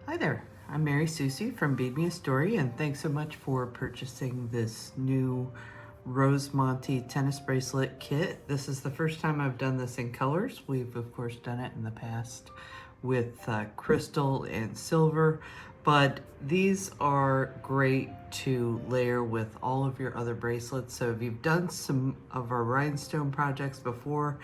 Hi there, I'm Mary Susie from Bead Me a Story, and thanks so much for purchasing this new Rose Montee Tennis Bracelet kit. This is the first time I've done this in colors. We've of course done it in the past with crystal and silver, but these are great to layer with all of your other bracelets. So if you've done some of our rhinestone projects before,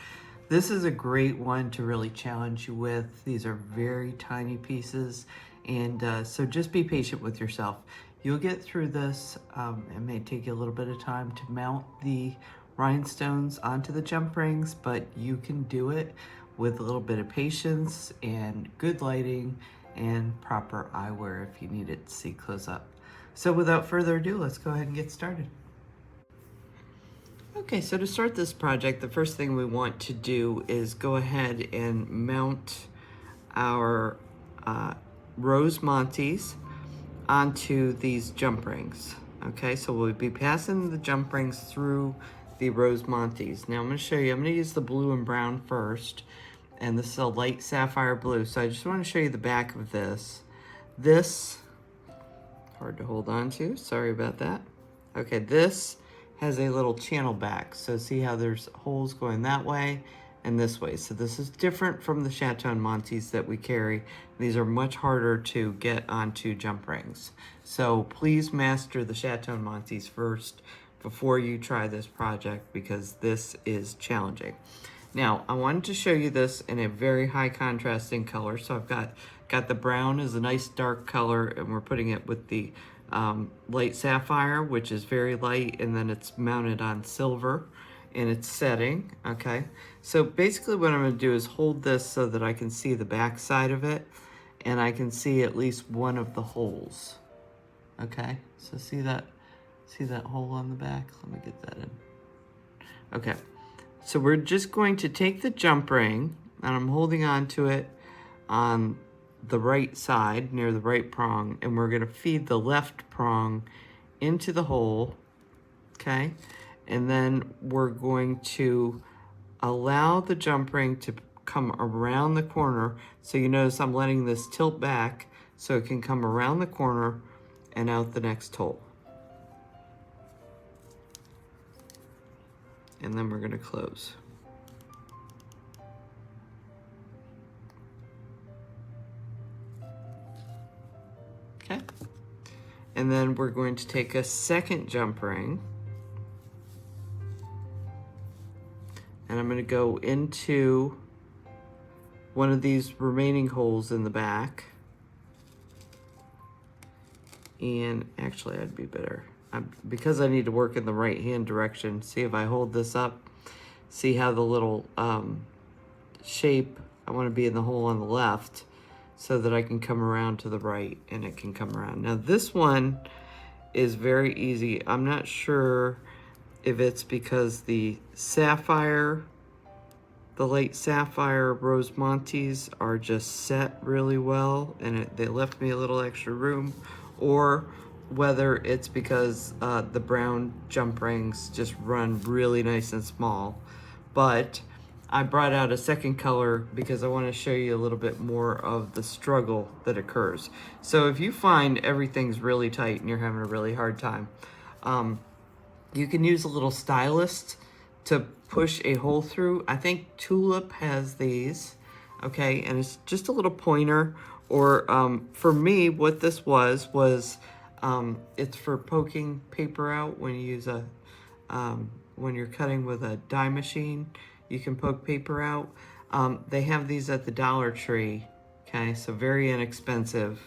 this is a great one to really challenge you with. These are very tiny pieces, and so just be patient with yourself. You'll get through this. It may take you a little bit of time to mount the rhinestones onto the jump rings, but you can do it with a little bit of patience and good lighting and proper eyewear if you need it to see close up. So without further ado, let's go ahead and get started. Okay, so to start this project, the first thing we want to do is go ahead and mount our Rose Montees onto these jump rings. Okay, so we'll be passing the jump rings through the Rose Montees. Now I'm going to show you, I'm going to use the blue and brown first, and this is a light sapphire blue. So I just want to show you the back of this. This, hard to hold on to, sorry about that. Okay, this has a little channel back. So see how there's holes going that way and this way. So this is different from the Chateau Montees that we carry. These are much harder to get onto jump rings. So please master the Chateau Montees first before you try this project, because this is challenging. Now, I wanted to show you this in a very high contrasting color. So I've got the brown as a nice dark color, and we're putting it with the light sapphire, which is very light, and then it's mounted on silver in its setting. Okay, so basically what I'm going to do is hold this so that I can see the back side of it, and I can see at least one of the holes. Okay, so see that hole on the back? Let me get that in. Okay, so we're just going to take the jump ring, and I'm holding on to it on the right side near the right prong, and we're going to feed the left prong into the hole. Okay, and then we're going to allow the jump ring to come around the corner. So you notice I'm letting this tilt back so it can come around the corner and out the next hole. And then we're going to close. Okay, and then we're going to take a second jump ring, and I'm going to go into one of these remaining holes in the back. And actually, I'd be better, because I need to work in the right hand direction. See, if I hold this up, see how the little shape, I want to be in the hole on the left, so that I can come around to the right and it can come around. Now this one is very easy. I'm not sure if it's because the sapphire, the light sapphire Rose Montees are just set really well and they left me a little extra room, or whether it's because the brown jump rings just run really nice and small. But I brought out a second color because I want to show you a little bit more of the struggle that occurs. So if you find everything's really tight and you're having a really hard time, you can use a little stylus to push a hole through. I think Tulip has these, okay, and it's just a little pointer. Or for me, what this was it's for poking paper out when you use when you're cutting with a die machine. You can poke paper out. They have these at the Dollar Tree, okay, so very inexpensive.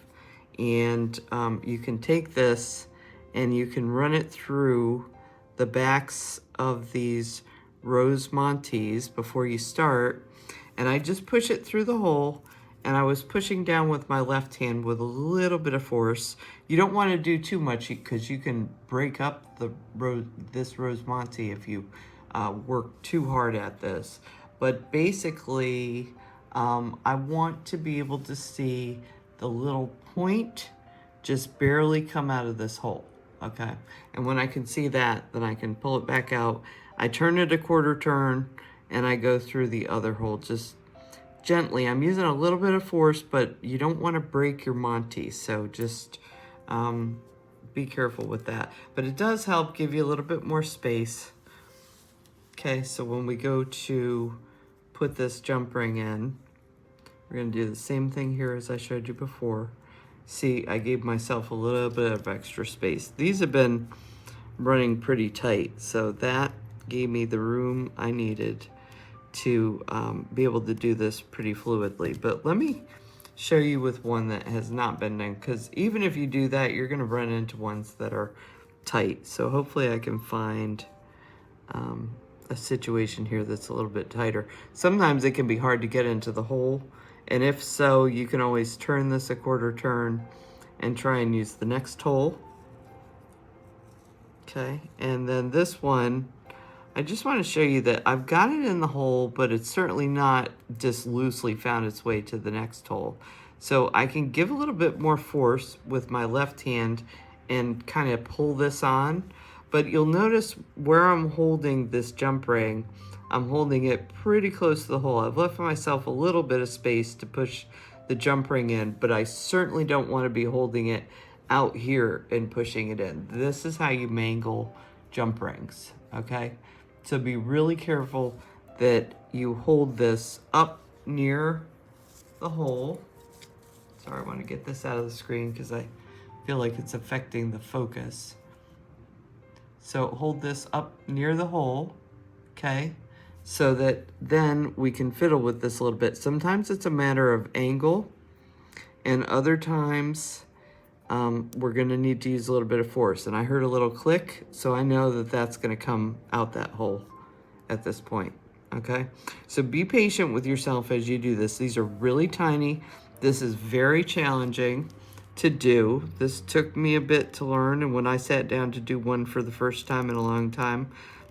And you can take this and you can run it through the backs of these Rose Montees before you start. And I just push it through the hole, and I was pushing down with my left hand with a little bit of force. You don't want to do too much because you can break up this Rose Montee if you work too hard at this. But basically, I want to be able to see the little point just barely come out of this hole, okay? And when I can see that, then I can pull it back out. I turn it a quarter turn, and I go through the other hole just gently. I'm using a little bit of force, but you don't want to break your Montee, so just be careful with that. But it does help give you a little bit more space. Okay, so when we go to put this jump ring in, we're going to do the same thing here as I showed you before. See, I gave myself a little bit of extra space. These have been running pretty tight, so that gave me the room I needed to be able to do this pretty fluidly. But let me show you with one that has not been done, because even if you do that, you're going to run into ones that are tight. So hopefully I can find a situation here that's a little bit tighter. Sometimes it can be hard to get into the hole, and if so, you can always turn this a quarter turn and try and use the next hole. Okay, and then this one, I just want to show you that I've got it in the hole, but it's certainly not just loosely found its way to the next hole. So I can give a little bit more force with my left hand and kind of pull this on. But you'll notice where I'm holding this jump ring, I'm holding it pretty close to the hole. I've left myself a little bit of space to push the jump ring in, but I certainly don't want to be holding it out here and pushing it in. This is how you mangle jump rings, okay? So be really careful that you hold this up near the hole. Sorry, I want to get this out of the screen because I feel like it's affecting the focus. So hold this up near the hole, okay? So that then we can fiddle with this a little bit. Sometimes it's a matter of angle, and other times we're gonna need to use a little bit of force. And I heard a little click, so I know that that's gonna come out that hole at this point, okay? So be patient with yourself as you do this. These are really tiny. This is very challenging to do. This took me a bit to learn, and when I sat down to do one for the first time in a long time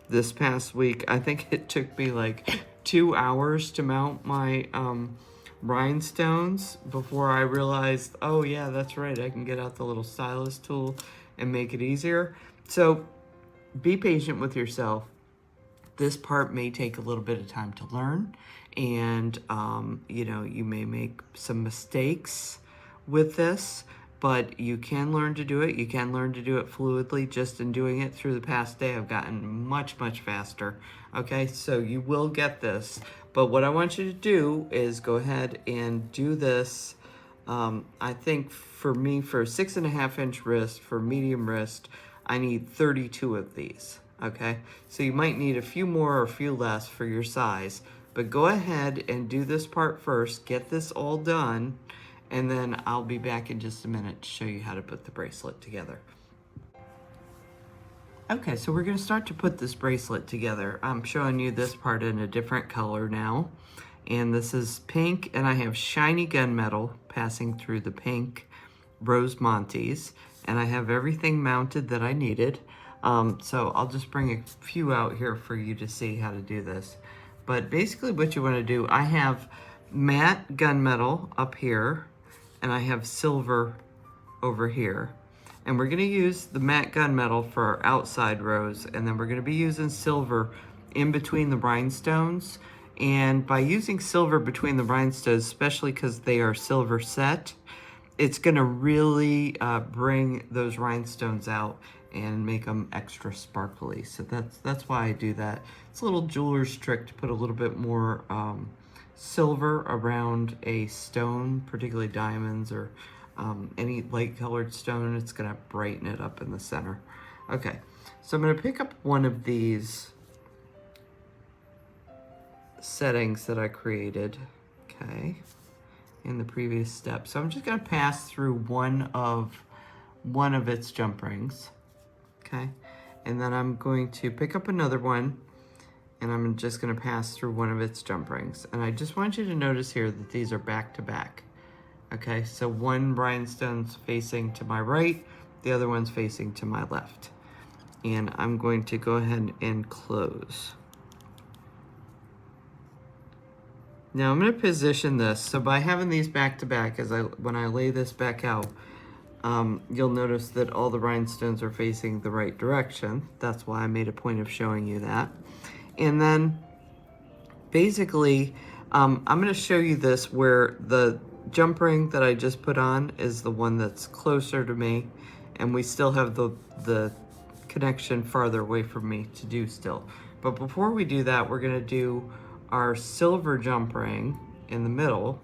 this past week, I think it took me like 2 hours to mount my rhinestones before I realized, oh yeah, that's right, I can get out the little stylus tool and make it easier. So be patient with yourself. This part may take a little bit of time to learn, and you know, you may make some mistakes with this, but you can learn to do it. You can learn to do it fluidly. Just in doing it through the past day, I've gotten much faster. Okay, so you will get this. But what I want you to do is go ahead and do this. I think for me, for a 6.5 inch wrist, for medium wrist, I need 32 of these. Okay, so you might need a few more or a few less for your size. But go ahead and do this part first. Get this all done. And then I'll be back in just a minute to show you how to put the bracelet together. Okay, so we're going to start to put this bracelet together. I'm showing you this part in a different color now. And this is pink, and I have shiny gunmetal passing through the pink rose Montees. And I have everything mounted that I needed. So I'll just bring a few out here for you to see how to do this. But basically what you want to do, I have matte gunmetal up here, and I have silver over here. And we're going to use the matte gunmetal for our outside rows, and then we're going to be using silver in between the rhinestones. And by using silver between the rhinestones, especially because they are silver set, it's going to really bring those rhinestones out and make them extra sparkly. So that's why I do that. It's a little jeweler's trick to put a little bit more silver around a stone, particularly diamonds or any light colored stone. It's gonna brighten it up in the center. Okay, so I'm gonna pick up one of these settings that I created, okay, in the previous step. So I'm just gonna pass through one of its jump rings, okay, and then I'm going to pick up another one, and I'm just going to pass through one of its jump rings. And I just want you to notice here that these are back to back. Okay, so one rhinestone's facing to my right, the other one's facing to my left. And I'm going to go ahead and close. Now I'm going to position this. So by having these back to back, when I lay this back out, you'll notice that all the rhinestones are facing the right direction. That's why I made a point of showing you that. And then basically I'm going to show you this where the jump ring that I just put on is the one that's closer to me, and we still have the connection farther away from me to do still. But before we do that, we're going to do our silver jump ring in the middle.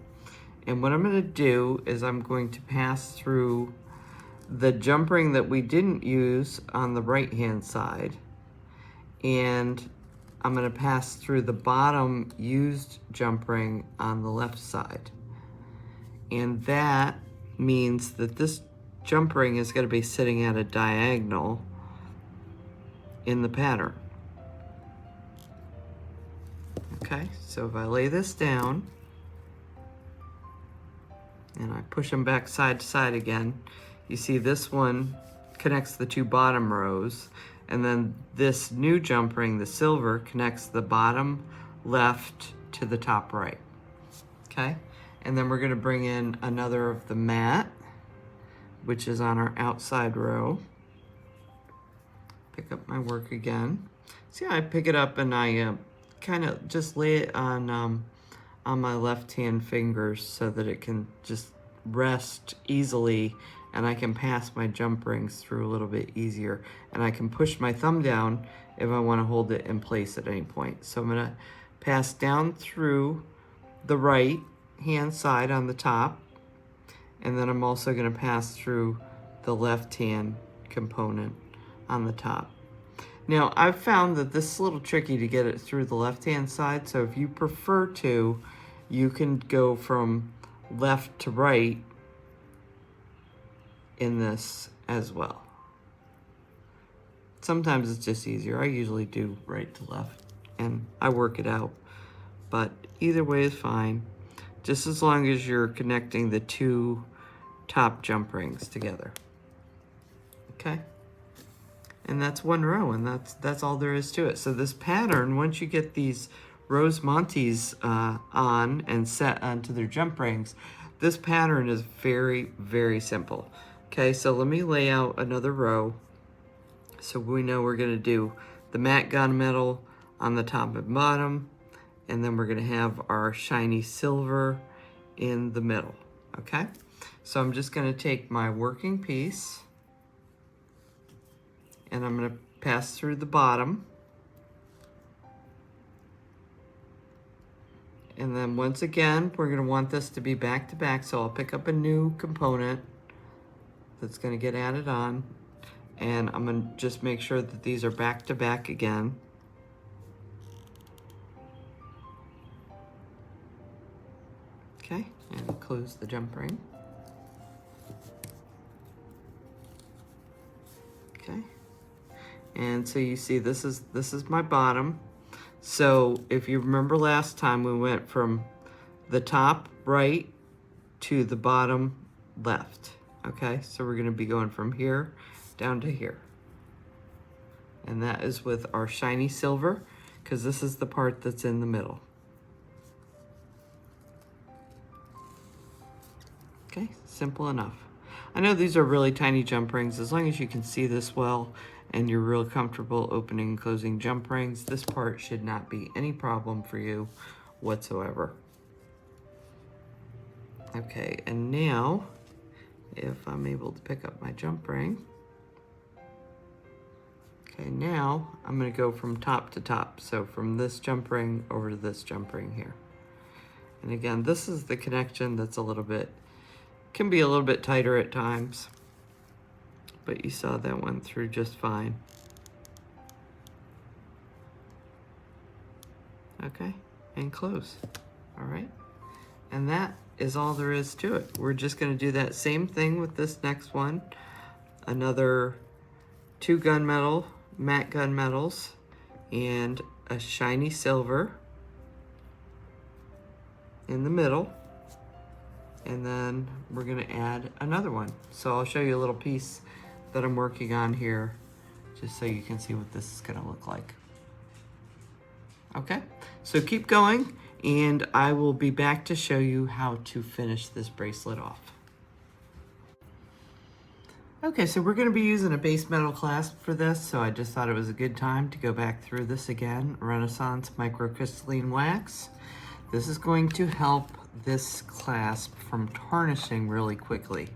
And what I'm going to do is I'm going to pass through the jump ring that we didn't use on the right hand side, and I'm going to pass through the bottom used jump ring on the left side. And that means that this jump ring is going to be sitting at a diagonal in the pattern. Okay, so if I lay this down and I push them back side to side again, you see this one connects the two bottom rows, and then this new jump ring, the silver, connects the bottom left to the top right. Okay, and then we're going to bring in another of the mat, which is on our outside row. Pick up my work again. See, I pick it up and I kind of just lay it on my left-hand fingers so that it can just rest easily, and I can pass my jump rings through a little bit easier, and I can push my thumb down if I want to hold it in place at any point. So I'm going to pass down through the right hand side on the top, and then I'm also going to pass through the left hand component on the top. Now, I've found that this is a little tricky to get it through the left hand side, so if you prefer to, you can go from left to right in this as well. Sometimes it's just easier. I usually do right to left and I work it out, but either way is fine, just as long as you're connecting the two top jump rings together. Okay, and that's one row, and that's all there is to it. So this pattern, once you get these rose Montees on and set onto their jump rings, this pattern is very, very simple. Okay, so let me lay out another row so we know we're going to do the matte gunmetal on the top and bottom, and then we're going to have our shiny silver in the middle. Okay, so I'm just going to take my working piece and I'm going to pass through the bottom, and then once again we're going to want this to be back to back, so I'll pick up a new component that's going to get added on, and I'm going to just make sure that these are back to back again. Okay, and close the jump ring. Okay, and so you see this is my bottom. So if you remember last time, we went from the top right to the bottom left. Okay, so we're going to be going from here down to here. And that is with our shiny silver, because this is the part that's in the middle. Okay, simple enough. I know these are really tiny jump rings. As long as you can see this well and you're real comfortable opening and closing jump rings, this part should not be any problem for you whatsoever. Okay, and now, if I'm able to pick up my jump ring. Okay, now I'm going to go from top to top. So from this jump ring over to this jump ring here. And again, this is the connection that's a little bit, can be a little bit tighter at times, but you saw that went through just fine. Okay, and close. All right, and that is all there is to it. We're just going to do that same thing with this next one. Another 2 gunmetal, matte gunmetals, and a shiny silver in the middle. And then we're going to add another one. So I'll show you a little piece that I'm working on here, just so you can see what this is going to look like. Okay, so keep going, and I will be back to show you how to finish this bracelet off. Okay, so we're going to be using a base metal clasp for this, so I just thought it was a good time to go back through this again. Renaissance microcrystalline wax. This is going to help this clasp from tarnishing really quickly.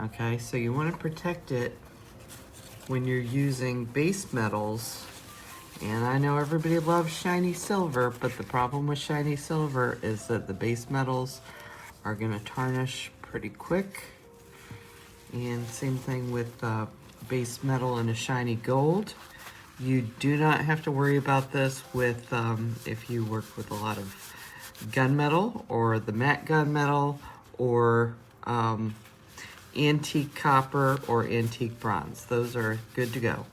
Okay, so you want to protect it when you're using base metals. And I know everybody loves shiny silver, but the problem with shiny silver is that the base metals are going to tarnish pretty quick. And same thing with base metal and a shiny gold. You do not have to worry about this with if you work with a lot of gunmetal or the matte gunmetal or antique copper or antique bronze. Those are good to go.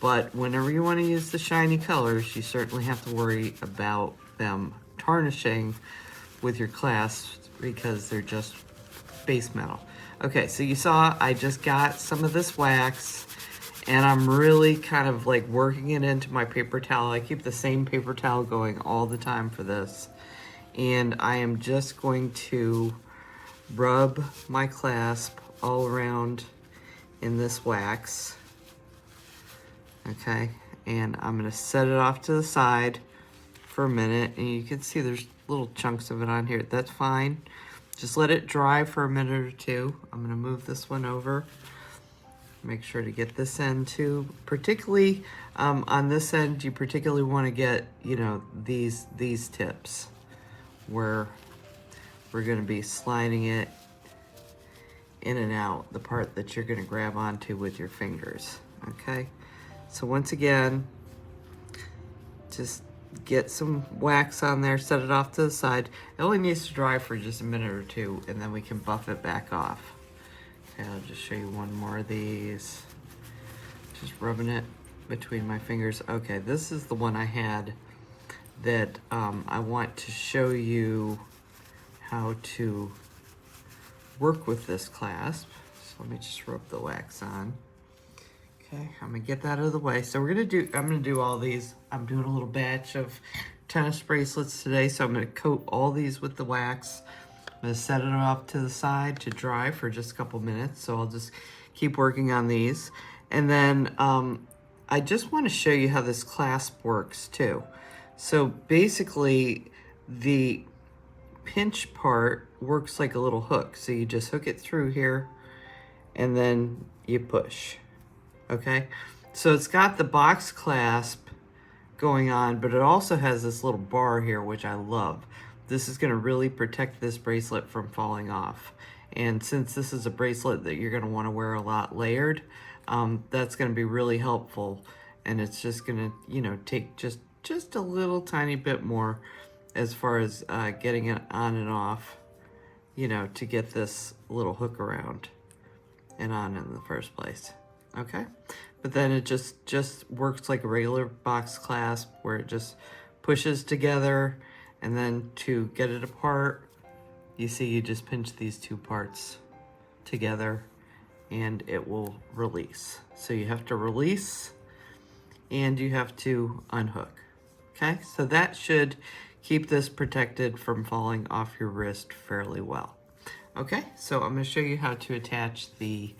But whenever you want to use the shiny colors, you certainly have to worry about them tarnishing with your clasps because they're just base metal. Okay, so you saw I just got some of this wax and I'm really kind of like working it into my paper towel. I keep the same paper towel going all the time for this. And I am just going to rub my clasp all around in this wax. Okay, and I'm gonna set it off to the side for a minute, and you can see there's little chunks of it on here. That's fine. Just let it dry for a minute or two. I'm gonna move this one over. Make sure to get this end too. Particularly on this end, you particularly want to get, you know, these tips where we're gonna be sliding it in and out, the part that you're gonna grab onto with your fingers, okay? So once again, just get some wax on there, set it off to the side. It only needs to dry for just a minute or two, and then we can buff it back off. Okay, I'll just show you one more of these. Just rubbing it between my fingers. Okay, this is the one I had that I want to show you how to work with this clasp. So let me just rub the wax on. Okay, I'm gonna get that out of the way. So I'm gonna do all these. I'm doing a little batch of tennis bracelets today, so I'm gonna coat all these with the wax. I'm gonna set it off to the side to dry for just a couple minutes, so I'll just keep working on these. And then I just wanna show you how this clasp works too. So basically, the pinch part works like a little hook. So you just hook it through here, and then you push. Okay, so it's got the box clasp going on, but it also has this little bar here, which I love. This is gonna really protect this bracelet from falling off. And since this is a bracelet that you're gonna wanna wear a lot layered, that's gonna be really helpful. And it's just gonna, you know, take just a little tiny bit more as far as getting it on and off, you know, to get this little hook around and on in the first place. Okay, but then it just works like a regular box clasp where it just pushes together, and then to get it apart, you see you just pinch these two parts together and it will release. So you have to release and you have to unhook. Okay, so that should keep this protected from falling off your wrist fairly well. Okay, so I'm going to show you how to attach the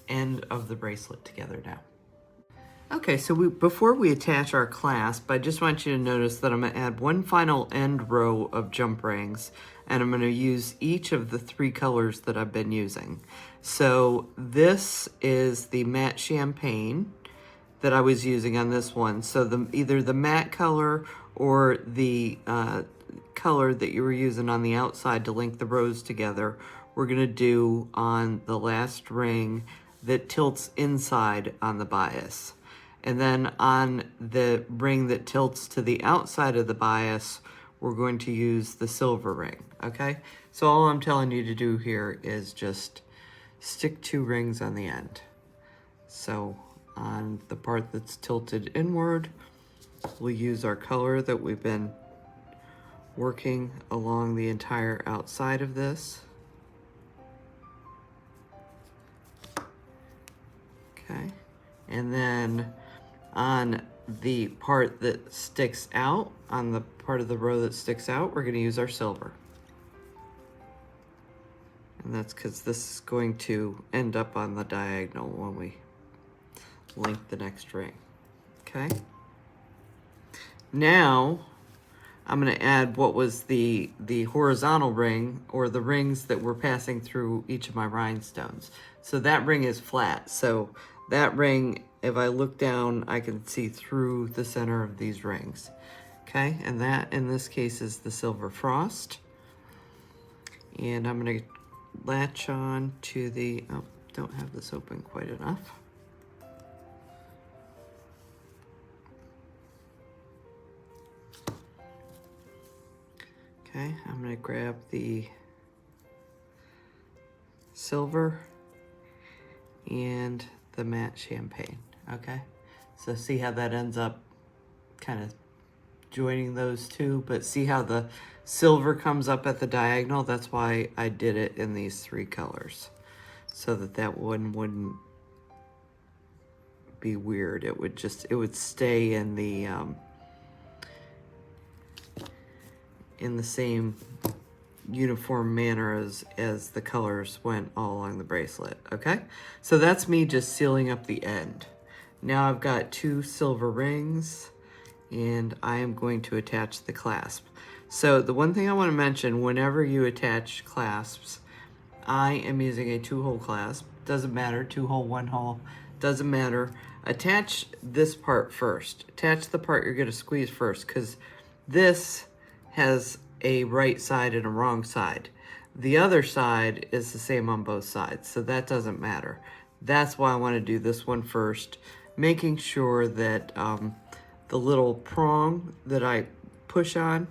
end of the bracelet together now. Okay, so before we attach our clasp, I just want you to notice that I'm going to add one final end row of jump rings, and I'm going to use each of the three colors that I've been using. So this is the matte champagne that I was using on this one. So either the matte color or the color that you were using on the outside to link the rows together, we're going to do on the last ring that tilts inside on the bias. And then on the ring that tilts to the outside of the bias, we're going to use the silver ring, okay? So all I'm telling you to do here is just stick two rings on the end. So on the part that's tilted inward, we'll use our color that we've been working along the entire outside of this. Okay, and then on the part that sticks out, on the part of the row that sticks out, we're going to use our silver. And that's because this is going to end up on the diagonal when we link the next ring. Okay, now I'm going to add what was the horizontal ring, or the rings that were passing through each of my rhinestones. So that ring is flat. So that ring, if I look down, I can see through the center of these rings. Okay, and that in this case is the silver frost. And I'm going to latch on to the, oh, don't have this open quite enough. Okay, I'm going to grab the silver and the matte champagne. Okay, so see how that ends up kind of joining those two, but see how the silver comes up at the diagonal? That's why I did it in these three colors, so that one wouldn't be weird. It would stay in the same uniform manner as the colors went all along the bracelet. Okay, so that's me just sealing up the end. Now I've got 2 silver rings, and I am going to attach the clasp. So the one thing I want to mention, whenever you attach clasps, I am using a 2-hole clasp. Doesn't matter, 2-hole, 1-hole, doesn't matter. Attach this part first. Attach the part you're going to squeeze first, because this has a right side and a wrong side. The other side is the same on both sides, so that doesn't matter. That's why I want to do this one first, making sure that the little prong that I push on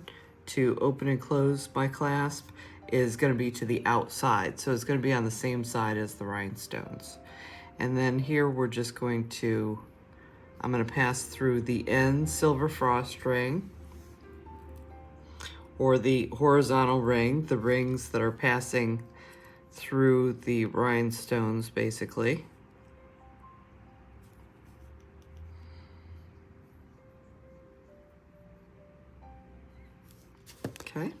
to open and close my clasp is going to be to the outside, so it's going to be on the same side as the rhinestones. And then here we're just going to, I'm going to pass through the end silver frost ring, or the horizontal ring, the rings that are passing through the rhinestones basically. Okay,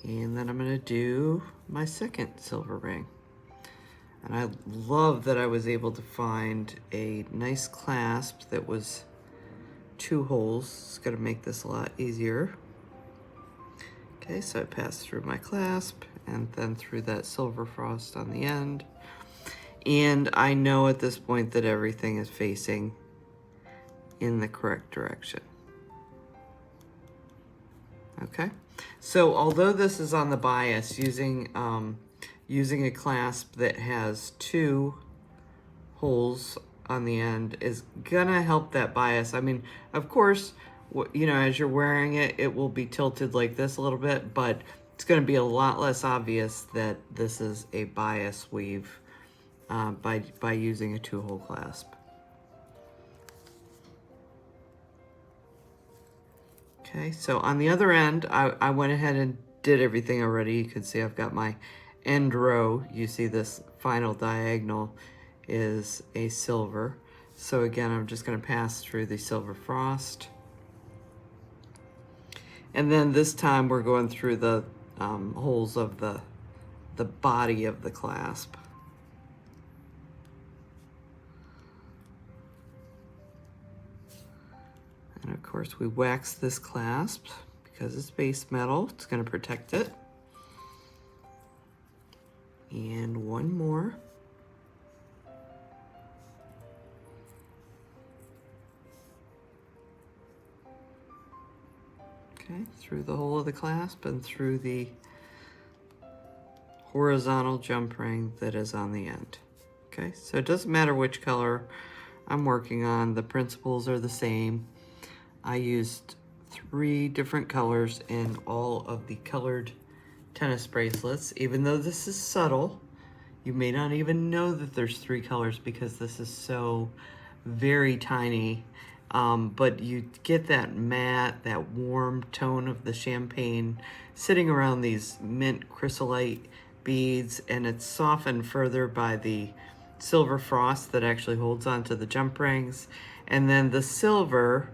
and then I'm going to do my second silver ring. And I love that I was able to find a nice clasp that was 2 holes. It's going to make this a lot easier. Okay, so I pass through my clasp and then through that silver frost on the end. And I know at this point that everything is facing in the correct direction. Okay, so although this is on the bias, using a clasp that has 2 holes on the end is gonna help that bias. I mean, of course, you know, as you're wearing it, it will be tilted like this a little bit, but it's gonna be a lot less obvious that this is a bias weave by using a 2-hole clasp. Okay, so on the other end, I went ahead and did everything already. You can see I've got my end row. You see this final diagonal is a silver. So again, I'm just going to pass through the silver frost. And then this time we're going through the holes of the body of the clasp. And of course we wax this clasp because it's base metal. It's going to protect it. And one more. Okay, through the hole of the clasp and through the horizontal jump ring that is on the end. Okay, so it doesn't matter which color I'm working on, the principles are the same. I used 3 different colors in all of the colored tennis bracelets. Even though this is subtle, you may not even know that there's 3 colors because this is so very tiny. But you get that matte, that warm tone of the champagne sitting around these mint chrysolite beads, and it's softened further by the silver frost that actually holds onto the jump rings. And then the silver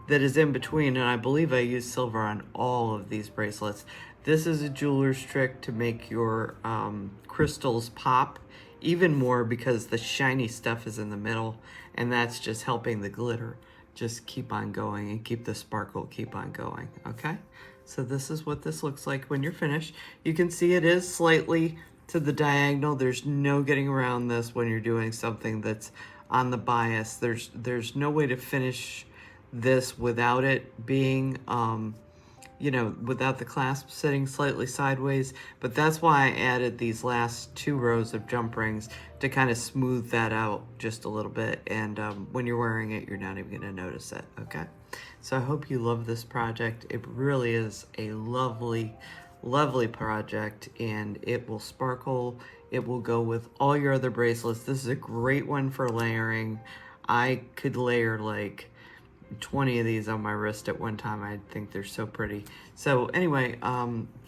that is in between, and I believe I use silver on all of these bracelets. This is a jeweler's trick to make your crystals pop even more because the shiny stuff is in the middle, and that's just helping the glitter just keep on going and keep the sparkle keep on going, okay? So this is what this looks like when you're finished. You can see it is slightly to the diagonal. There's no getting around this when you're doing something that's on the bias. There's no way to finish this without it being, you know, without the clasp sitting slightly sideways. But that's why I added these last 2 rows of jump rings to kind of smooth that out just a little bit. And when you're wearing it, you're not even gonna notice it, okay? So I hope you love this project. It really is a lovely, lovely project, and it will sparkle. It will go with all your other bracelets. This is a great one for layering. I could layer like 20 of these on my wrist at one time. I think they're so pretty. So anyway,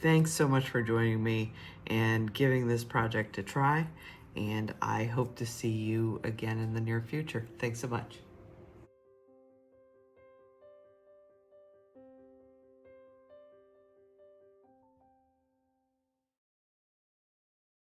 thanks so much for joining me and giving this project a try, and I hope to see you again in the near future. Thanks so much.